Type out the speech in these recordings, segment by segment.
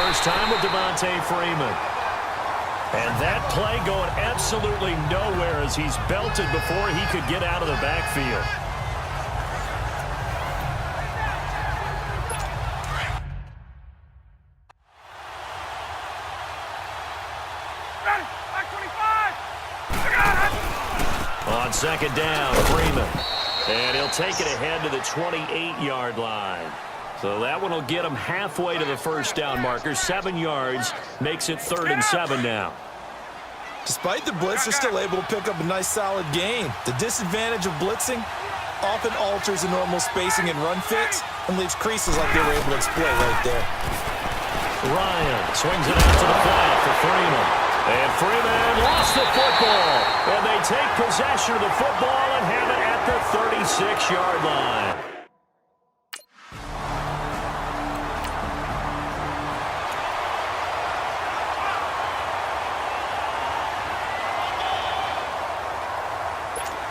first time with Devontae Freeman. And that play going absolutely nowhere as he's belted before he could get out of the backfield. On second down, Freeman. And he'll take it ahead to the 28-yard line. So that one will get him halfway to the first down marker. 7 yards makes it 3rd and 7 now. Despite the blitz, they're still able to pick up a nice solid gain. The disadvantage of blitzing often alters the normal spacing and run fits and leaves creases like they were able to exploit right there. Ryan swings it out to the flat for Freeman. And Freeman lost the football. And they take possession of the football and have it at the 36-yard line.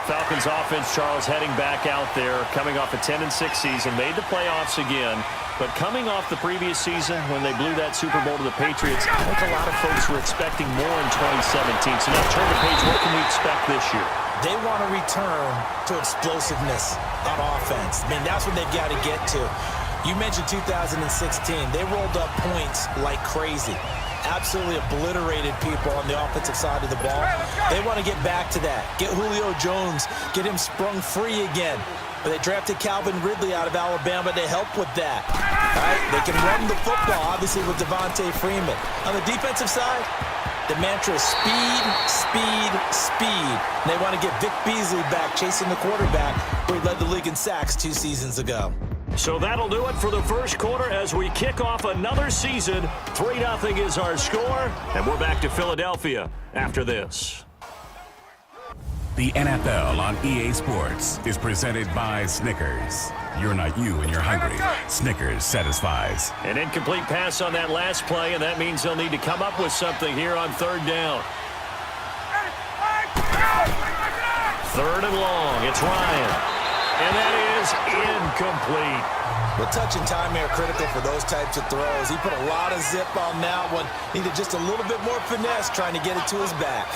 Falcons offense, Charles, heading back out there, coming off a 10-6 season, made the playoffs again, but coming off the previous season when they blew that Super Bowl to the Patriots, I think a lot of folks were expecting more in 2017. So now turn the page, what can we expect this year? They want to return to explosiveness on offense. I mean, that's what they've got to get to. You mentioned 2016. They rolled up points like crazy. Absolutely obliterated people on the offensive side of the ball. They want to get back to that. Get Julio Jones, get him sprung free again. But they drafted Calvin Ridley out of Alabama to help with that. All right? They can run the football, obviously, with Devontae Freeman. On the defensive side, the mantra is speed, speed, speed. And they want to get Vic Beasley back, chasing the quarterback, where he led the league in sacks 2 seasons ago. So that'll do it for the first quarter as we kick off another season. 3-0 is our score, and we're back to Philadelphia after this. The NFL on EA Sports is presented by Snickers. You're not you when you're hungry. Snickers satisfies. An incomplete pass on that last play, and that means they'll need to come up with something here on 3rd down. 3rd and long. It's Ryan. And that is incomplete. Well, touch and time are critical for those types of throws. He put a lot of zip on that one. Needed just a little bit more finesse trying to get it to his back.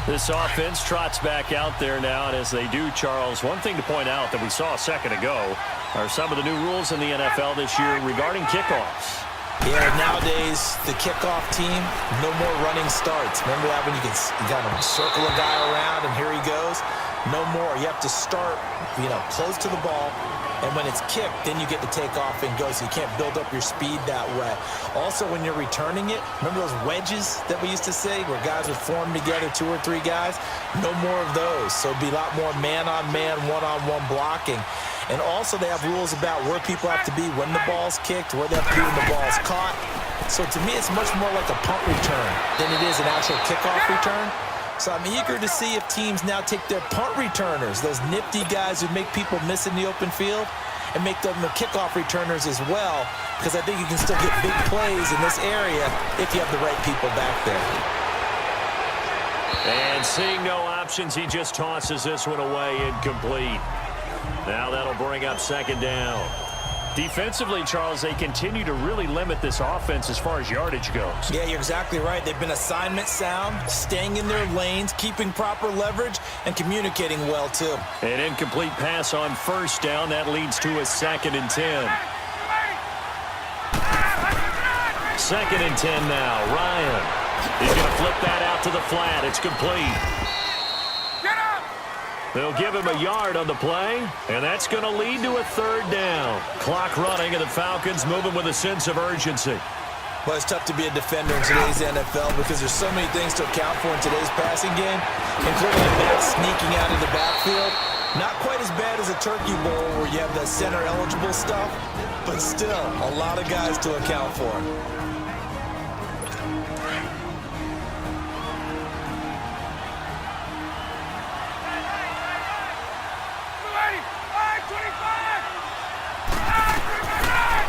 This offense trots back out there now, and as they do, Charles, one thing to point out that we saw a second ago are some of the new rules in the NFL this year regarding kickoffs. Yeah, nowadays, the kickoff team, no more running starts. Remember that when you kind of circle a guy around and here he goes? No more. You have to start, close to the ball. And when it's kicked, then you get to take off and go, so you can't build up your speed that way. Also, when you're returning it, remember those wedges that we used to say where guys would form together, 2 or 3 guys? No more of those. So it'd be a lot more man-on-man, one-on-one blocking. And also they have rules about where people have to be when the ball's kicked, where they have to be when the ball's caught. So to me, it's much more like a punt return than it is an actual kickoff return. So I'm eager to see if teams now take their punt returners, those nifty guys who make people miss in the open field, and make them the kickoff returners as well, because I think you can still get big plays in this area if you have the right people back there. And seeing no options, he just tosses this one away, incomplete. Now that'll bring up 2nd down. Defensively, Charles, they continue to really limit this offense as far as yardage goes. Yeah, you're exactly right. They've been assignment sound, staying in their lanes, keeping proper leverage, and communicating well, too. An incomplete pass on 1st down. That leads to a 2nd and 10. 2nd and 10 now. Ryan. He's going to flip that out to the flat. It's complete. They'll give him a yard on the play, and that's going to lead to a 3rd down. Clock running, and the Falcons moving with a sense of urgency. Well, it's tough to be a defender in today's NFL because there's so many things to account for in today's passing game, including a back sneaking out of the backfield. Not quite as bad as a turkey bowl where you have the center-eligible stuff, but still a lot of guys to account for.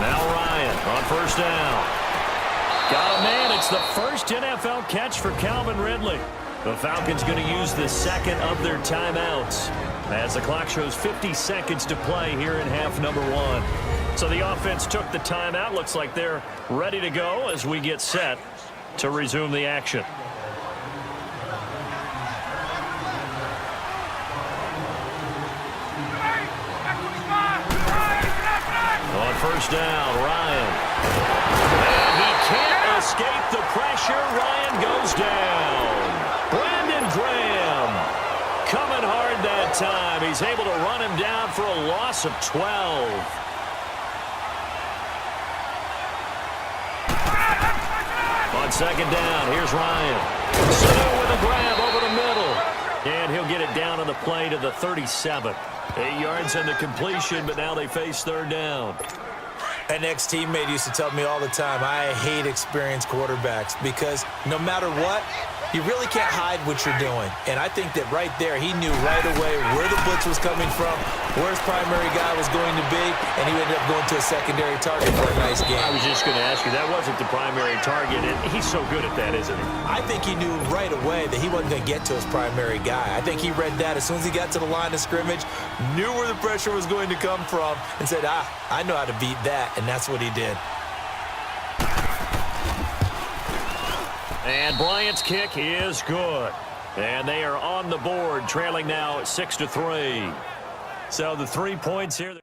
Now Ryan on 1st down. Got a man. It's the first NFL catch for Calvin Ridley. The Falcons going to use the second of their timeouts as the clock shows 50 seconds to play here in half number 1. So the offense took the timeout. Looks like they're ready to go as we get set to resume the action. On first down, Ryan. And he can't escape the pressure. Ryan goes down. Brandon Graham coming hard that time. He's able to run him down for a loss of 12. On second down, here's Ryan. Sanu with a grab over the middle. And he'll get it down on the play to the 37. 8 yards on the completion, but now they face third down. An ex-teammate used to tell me all the time, I hate experienced quarterbacks because no matter what, you really can't hide what you're doing. And I think that right there, he knew right away where the blitz was coming from, where his primary guy was going to be, and he ended up going to a secondary target for a nice game. I was just going to ask you, that wasn't the primary target, and he's so good at that, isn't he? I think he knew right away that he wasn't going to get to his primary guy. I think he read that as soon as he got to the line of scrimmage, knew where the pressure was going to come from, and said, I know how to beat that, and that's what he did. And Bryant's kick is good. And they are on the board, trailing now 6-3. So the 3 points here.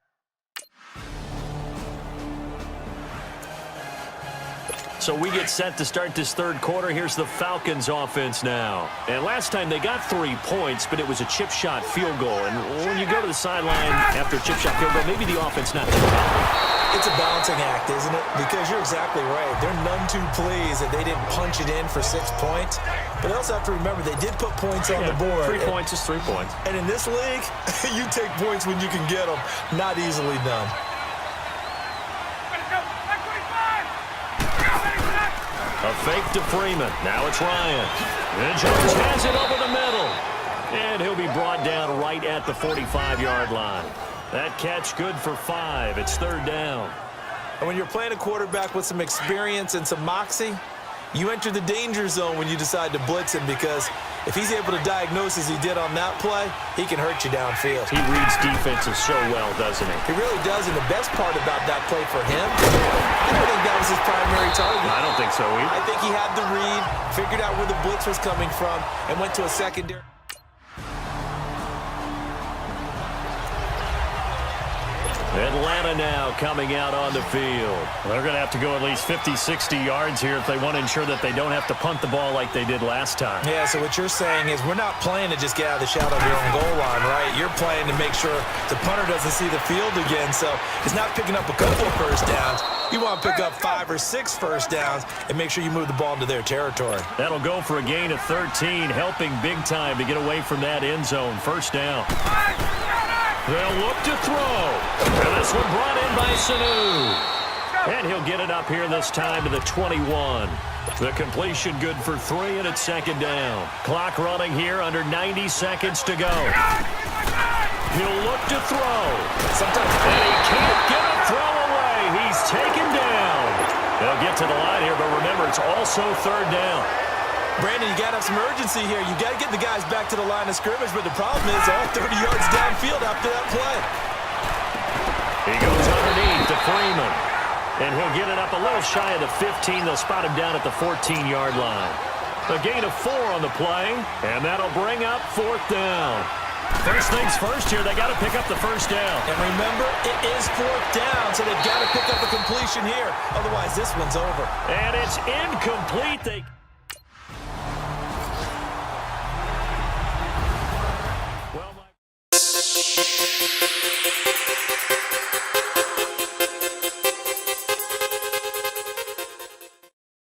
So we get set to start this third quarter. Here's the Falcons offense now. And last time they got 3 points, but it was a chip shot field goal. And when you go to the sideline after a chip shot field goal, maybe the offense not too happy. It's a balancing act, isn't it? Because you're exactly right. They're none too pleased that they didn't punch it in for 6 points. But they also have to remember they did put points on the board. 3 points is 3 points. And in this league, you take points when you can get them. Not easily done. A fake to Freeman. Now it's Ryan. And Jones has it over the middle. And he'll be brought down right at the 45-yard line. That catch good for 5. It's third down. And when you're playing a quarterback with some experience and some moxie, you enter the danger zone when you decide to blitz him, because if he's able to diagnose as he did on that play, he can hurt you downfield. He reads defenses so well, doesn't he? He really does, and the best part about that play for him, I don't think that was his primary target. I don't think so either. I think he had the read, figured out where the blitz was coming from, and went to a secondary. Atlanta now coming out on the field. They're going to have to go at least 50, 60 yards here if they want to ensure that they don't have to punt the ball like they did last time. Yeah, so what you're saying is we're not playing to just get out of the shadow of your own goal line, right? You're playing to make sure the punter doesn't see the field again, so it's not picking up a couple of first downs. You want to pick up 5 or 6 first downs and make sure you move the ball into their territory. That'll go for a gain of 13, helping big time to get away from that end zone. First down. They'll look to throw. And this one brought in by Sanu. And he'll get it up here this time to the 21. The completion good for 3, and it's second down. Clock running here, under 90 seconds to go. He'll look to throw. Sometimes And he can't get a throw away. He's taken down. They'll get to the line here, but remember, it's also third down. Brandon, you got to have some urgency here. You got to get the guys back to the line of scrimmage, but the problem is all 30 yards downfield after that play. He goes underneath to Freeman, and he'll get it up a little shy of the 15. They'll spot him down at the 14-yard line. A gain of 4 on the play, and that'll bring up fourth down. First things first here, they got to pick up the first down. And remember, it is fourth down, so they've got to pick up a completion here. Otherwise, this one's over. And it's incomplete.